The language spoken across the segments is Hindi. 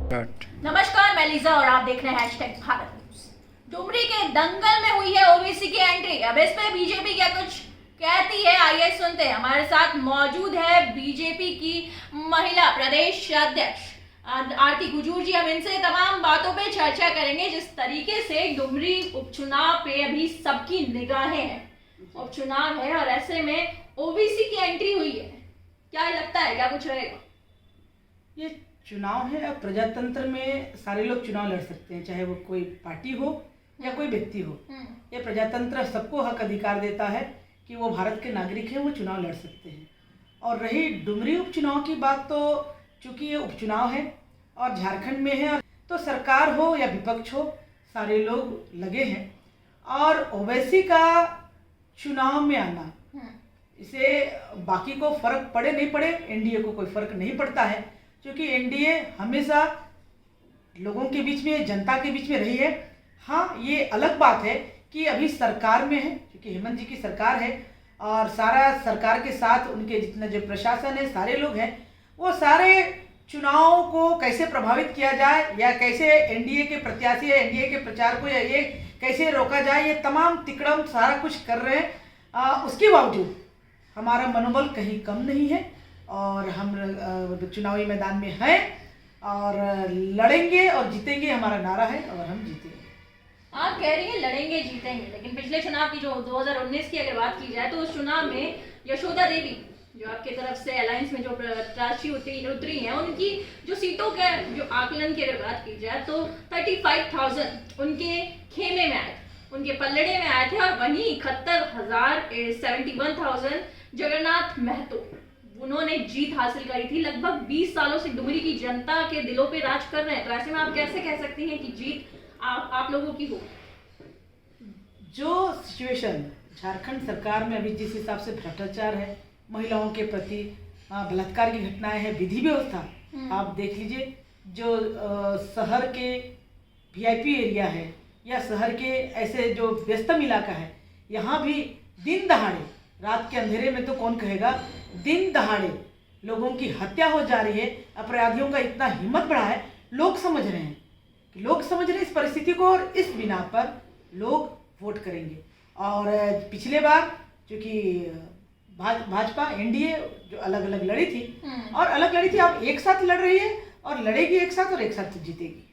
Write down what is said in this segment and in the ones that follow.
नमस्कार, मैं लीजा और आप देख रहे हैं #भारत न्यूज। डुमरी के दंगल में हुई है ओबीसी की एंट्री। अब इस पे बीजेपी क्या कुछ कहती है, आइए सुनते हैं। हमारे साथ मौजूद है बीजेपी की महिला प्रदेश अध्यक्ष आरती गुजूर जी। हम इनसे तमाम बातों पे चर्चा करेंगे। जिस तरीके से डुमरी उपचुनाव पे अभी सबकी निगाहें हैं, उपचुनाव है और ऐसे में ओबीसी की एंट्री हुई है, क्या लगता है, क्या कुछ रहेगा? ये चुनाव है। अब प्रजातंत्र में सारे लोग चुनाव लड़ सकते हैं, चाहे वो कोई पार्टी हो या कोई व्यक्ति हो। ये प्रजातंत्र सबको हक अधिकार देता है कि वो भारत के नागरिक हैं, वो चुनाव लड़ सकते हैं। और रही डुमरी उपचुनाव की बात, तो चूंकि ये उपचुनाव है और झारखंड में है, तो सरकार हो या विपक्ष हो, सारे लोग लगे हैं। और ओवैसी का चुनाव में आना, इसे बाकी को फर्क पड़े नहीं पड़े, एनडीए को कोई फर्क नहीं पड़ता है, क्योंकि एनडीए हमेशा लोगों के बीच में, जनता के बीच में रही है। हाँ, ये अलग बात है कि अभी सरकार में है, क्योंकि हेमंत जी की सरकार है और सारा सरकार के साथ उनके जितना जो प्रशासन है, सारे लोग हैं, वो सारे चुनाव को कैसे प्रभावित किया जाए या कैसे एनडीए के प्रत्याशी या एनडीए के प्रचार को या ये कैसे रोका जाए, ये तमाम तिकड़म सारा कुछ कर रहे हैं। उसके बावजूद हमारा मनोबल कहीं कम नहीं है और हम चुनावी मैदान में हैं और लड़ेंगे और जीतेंगे, हमारा नारा है और हम जीतेंगे। आप कह रही हैं लड़ेंगे जीतेंगे, लेकिन पिछले चुनाव की जो 2019 की अगर बात की जाए, तो उस चुनाव में यशोदा देवी जो आपकी तरफ से अलायंस में जो प्रत्याशी उतरी हैं, उनकी जो सीटों के जो आकलन की अगर बात की जाए, तो 35,000 उनके खेमे में आए, उनके पल्लड़े में आए थे। और वहीं 71,000 जगन्नाथ महतो, उन्होंने जीत हासिल करी थी। लगभग 20 सालों से डुमरी की जनता के दिलों पे राज कर रहे हैं, तो ऐसे में आप कैसे कह सकती हैं कि जीत आप लोगों की हो? जो सिचुएशन झारखंड सरकार में अभी जिस हिसाब से भ्रष्टाचार है, महिलाओं के प्रति बलात्कार की घटनाएं हैं, विधि व्यवस्था आप देख लीजिए। जो शहर के वीआईपी एरिया है या शहर के ऐसे जो व्यस्तम इलाका है, यहाँ भी दिन दहाड़े, रात के अंधेरे में तो कौन कहेगा, दिन दहाड़े लोगों की हत्या हो जा रही है। अपराधियों का इतना हिम्मत बढ़ा है, लोग समझ रहे हैं इस परिस्थिति को, और इस बिना पर लोग वोट करेंगे। और पिछले बार चूंकि भाजपा एनडीए जो अलग अलग लड़ी थी और अलग लड़ी थी, अब एक साथ लड़ रही है और लड़ेगी एक साथ और एक साथ जीतेगी।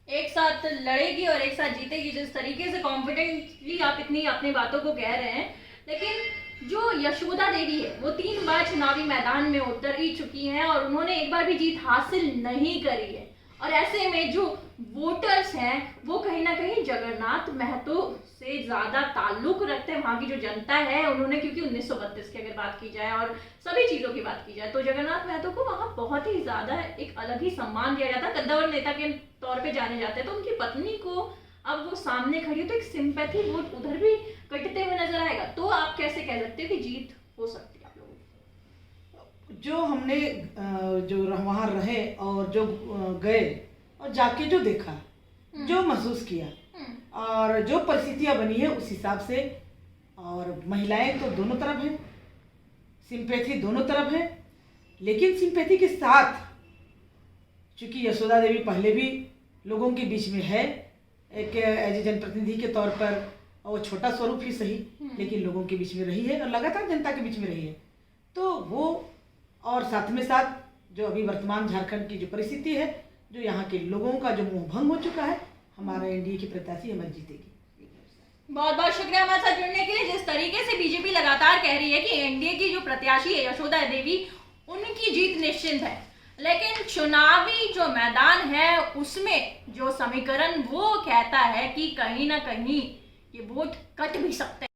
एक साथ लड़ेगी और एक साथ जीतेगी। जिस तरीके से कॉन्फिडेंटली आप इतनी अपनी बातों को कह रहे हैं, लेकिन जो यशोदा देवी है, वो 3 बार चुनावी मैदान में उतर ही चुकी हैं और उन्होंने एक बार भी जीत हासिल नहीं करी है। और ऐसे में जो वोटर्स हैं, वो कहीं ना कहीं जगन्नाथ महतो से ज्यादा ताल्लुक रखते हैं। वहां की जो जनता है, उन्होंने, क्योंकि 1932 की अगर बात की जाए और सभी चीजों की बात की जाए, तो जगन्नाथ महतो को वहां बहुत ही ज्यादा एक अलग ही सम्मान दिया जाता है, कद्दावर नेता के तौर पे जाने जाते हैं। तो उनकी पत्नी को अब वो सामने खड़ी है, तो एक सिंपैथी वोट उधर भी कटते हुए नजर आएगा। तो आप कैसे कह सकते हो कि जीत हो सकती है आप लोगों की? जो हमने जो वहाँ रहे और जो गए और जाके जो देखा, जो महसूस किया और जो परिस्थितियां बनी है, उस हिसाब से, और महिलाएं तो दोनों तरफ हैं, सिंपैथी दोनों तरफ है। लेकिन सिंपैथी के साथ, चूंकि यशोदा देवी पहले भी लोगों के बीच में है, एक एज ए जनप्रतिनिधि के तौर पर, वो छोटा स्वरूप ही सही, लेकिन लोगों के बीच में रही है और लगातार जनता के बीच में रही है। तो वो, और साथ में साथ जो अभी वर्तमान झारखंड की जो परिस्थिति है, जो यहाँ के लोगों का जो मोह भंग हो चुका है, हमारा एनडीए की प्रत्याशी हमें जीतेगी। बहुत बहुत शुक्रिया हमारे साथ जुड़ने के लिए। जिस तरीके से बीजेपी लगातार कह रही है कि एनडीए की जो प्रत्याशी है यशोदा देवी, उनकी जीत निश्चित है, लेकिन चुनावी जो मैदान है, उसमें जो समीकरण वो कहता है कि कहीं ना कहीं ये वोट कट भी सकते हैं।